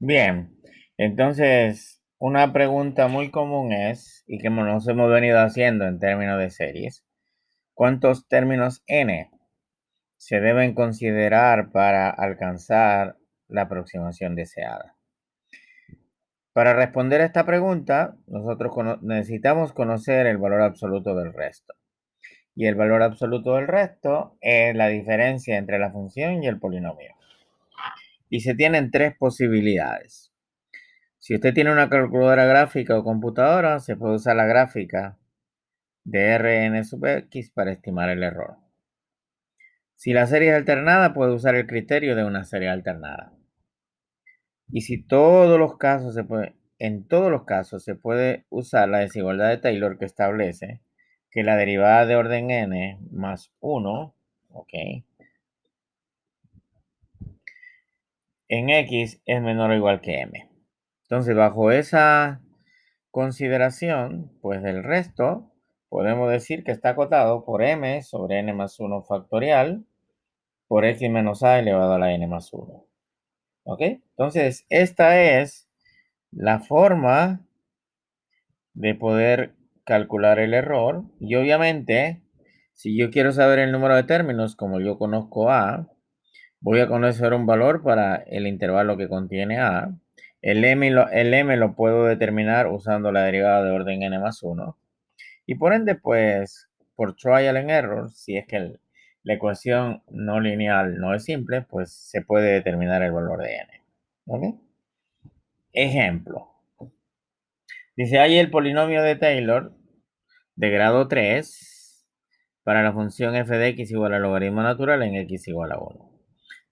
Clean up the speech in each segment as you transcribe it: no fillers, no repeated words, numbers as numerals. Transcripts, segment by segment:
Bien, entonces una pregunta muy común es, y que nos hemos venido haciendo en términos de series, ¿cuántos términos n se deben considerar para alcanzar la aproximación deseada? Para responder a esta pregunta, nosotros necesitamos conocer el valor absoluto del resto. Y el valor absoluto del resto es la diferencia entre la función y el polinomio. Y se tienen tres posibilidades. Si usted tiene una calculadora gráfica o computadora, se puede usar la gráfica de Rn sub x para estimar el error. Si la serie es alternada, puede usar el criterio de una serie alternada. Y si todos los casos en todos los casos se puede usar la desigualdad de Taylor que establece que la derivada de orden n más 1, ¿ok?, en x es menor o igual que m. Entonces, bajo esa consideración, pues del resto, podemos decir que está acotado por m sobre n más 1 factorial por x menos a elevado a la n más 1. ¿Ok? Entonces, esta es la forma de poder calcular el error. Y obviamente, si yo quiero saber el número de términos, como yo conozco a, voy a conocer un valor para el intervalo que contiene a. El m lo puedo determinar usando la derivada de orden n más 1. Y por ende, pues, por trial and error, si es que la ecuación no lineal no es simple, pues se puede determinar el valor de n. ¿Ok? Ejemplo. Dice, hay el polinomio de Taylor de grado 3 para la función f de x igual al logaritmo natural en x igual a 1.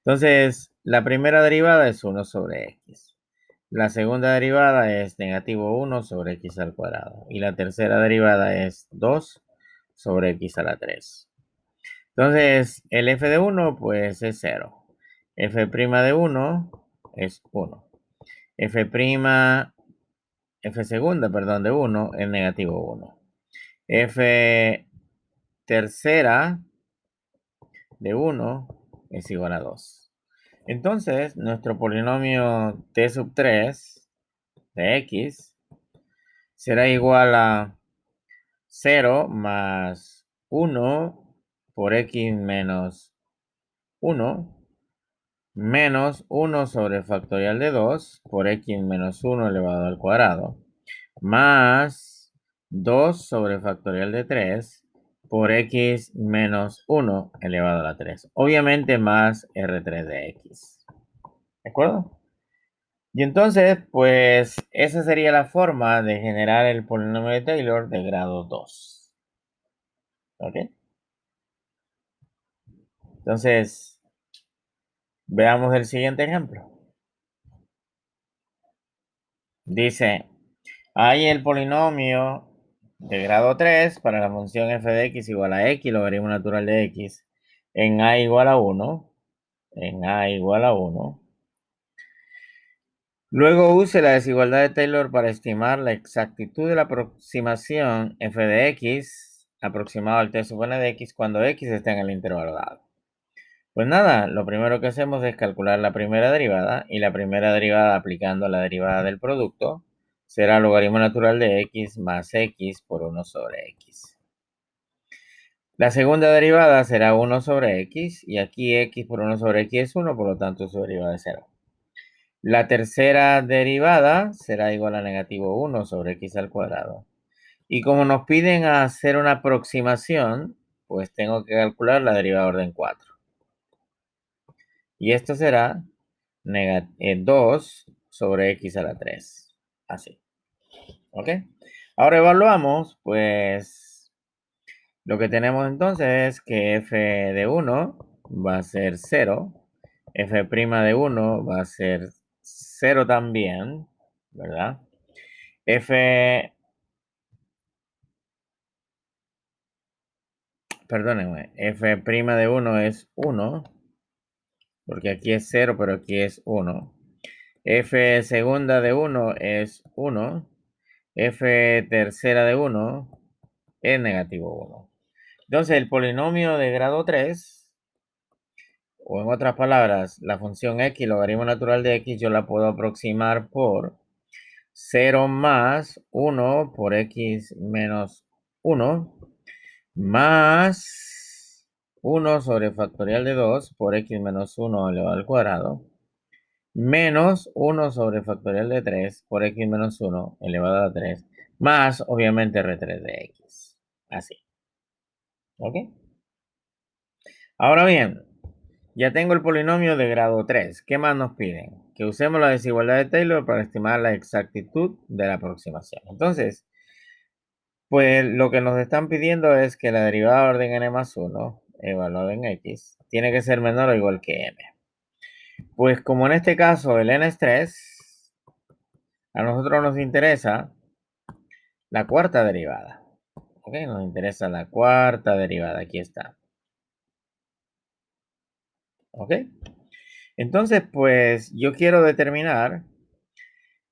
Entonces, la primera derivada es 1 sobre x. La segunda derivada es negativo 1 sobre x al cuadrado. Y la tercera derivada es 2 sobre x a la 3. Entonces, el f de 1 pues es 0. F' de 1 es 1. F segunda, perdón, de 1 es negativo 1. F tercera de 1 es igual a 2. Entonces, nuestro polinomio t sub 3 de x será igual a 0 más 1 por x menos 1 menos 1 sobre factorial de 2 por x menos 1 elevado al cuadrado más 2 sobre factorial de 3 por x menos 1 elevado a la 3. Obviamente más R3 de x. ¿De acuerdo? Y entonces, pues, esa sería la forma de generar el polinomio de Taylor de grado 2. ¿Ok? Entonces, veamos el siguiente ejemplo. Dice, hay el polinomio de grado 3 para la función f de x igual a x, logaritmo natural de x, en a igual a 1, en a igual a 1. Luego use la desigualdad de Taylor para estimar la exactitud de la aproximación f de x aproximado al t sub n de x cuando x está en el intervalo dado. Pues nada, lo primero que hacemos es calcular la primera derivada, y la primera derivada aplicando la derivada del producto será logaritmo natural de x más x por 1 sobre x. La segunda derivada será 1 sobre x, y aquí x por 1 sobre x es 1, por lo tanto su derivada es 0. La tercera derivada será igual a negativo 1 sobre x al cuadrado. Y como nos piden hacer una aproximación, pues tengo que calcular la derivada de orden 4. Y esto será 2 sobre x a la 3. Así. ¿Ok? Ahora evaluamos, pues, lo que tenemos entonces es que f de 1 va a ser 0. F' de 1 va a ser 0 también, ¿verdad? Perdónenme, f' de 1 es 1, porque aquí es 0, pero aquí es 1. F segunda de 1 es 1. F tercera de 1 es negativo 1. Entonces, el polinomio de grado 3 O en otras palabras, la función x, logaritmo natural de x, yo la puedo aproximar por 0 más 1 por x menos 1 más 1 sobre factorial de 2 por x menos 1 elevado al cuadrado menos 1 sobre factorial de 3 por x menos 1 elevado a 3 más obviamente R3 de x. Así. ¿Ok? Ahora bien, ya tengo el polinomio de grado 3. ¿Qué más nos piden? Que usemos la desigualdad de Taylor para estimar la exactitud de la aproximación. Entonces, pues lo que nos están pidiendo es que la derivada de orden n más 1, evaluada en x, tiene que ser menor o igual que m. Pues como en este caso el n es 3, a nosotros nos interesa la cuarta derivada. ¿Ok? Nos interesa la cuarta derivada. Aquí está. ¿Ok? Entonces, pues yo quiero determinar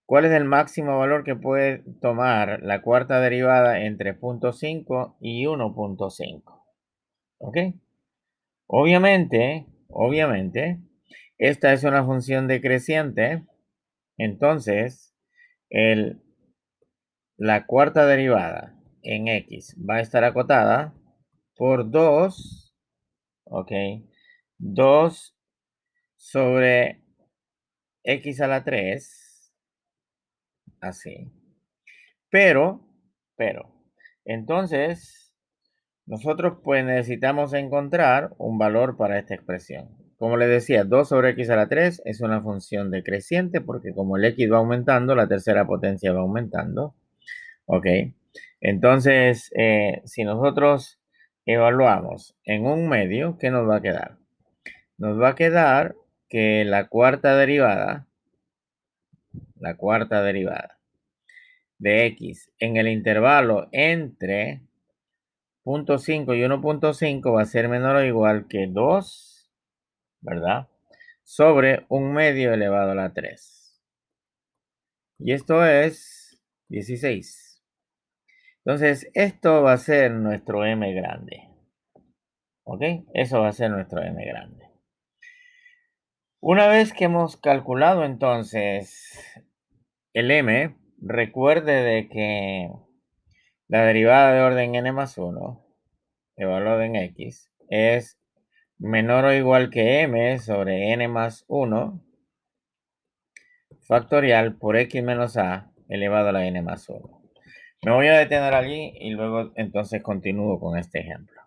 cuál es el máximo valor que puede tomar la cuarta derivada entre 0.5 y 1.5. ¿Ok? Obviamente, esta es una función decreciente. Entonces, la cuarta derivada en x va a estar acotada por 2, ¿ok? 2 sobre x a la 3, así. Pero, entonces, nosotros pues necesitamos encontrar un valor para esta expresión. Como les decía, 2 sobre x a la 3 es una función decreciente porque como el x va aumentando, la tercera potencia va aumentando. ¿Ok? Entonces, si nosotros evaluamos en un medio, ¿qué nos va a quedar? Nos va a quedar que la cuarta derivada de x en el intervalo entre 0.5 y 1.5 va a ser menor o igual que 2, ¿verdad? Sobre un medio elevado a la 3. Y esto es 16. Entonces, esto va a ser nuestro m grande. ¿Ok? Eso va a ser nuestro m grande. Una vez que hemos calculado entonces el m, recuerde de que la derivada de orden n más 1, evaluada en x, es menor o igual que m sobre n más 1 factorial por x menos a elevado a la n más 1. Me voy a detener allí y luego entonces continúo con este ejemplo.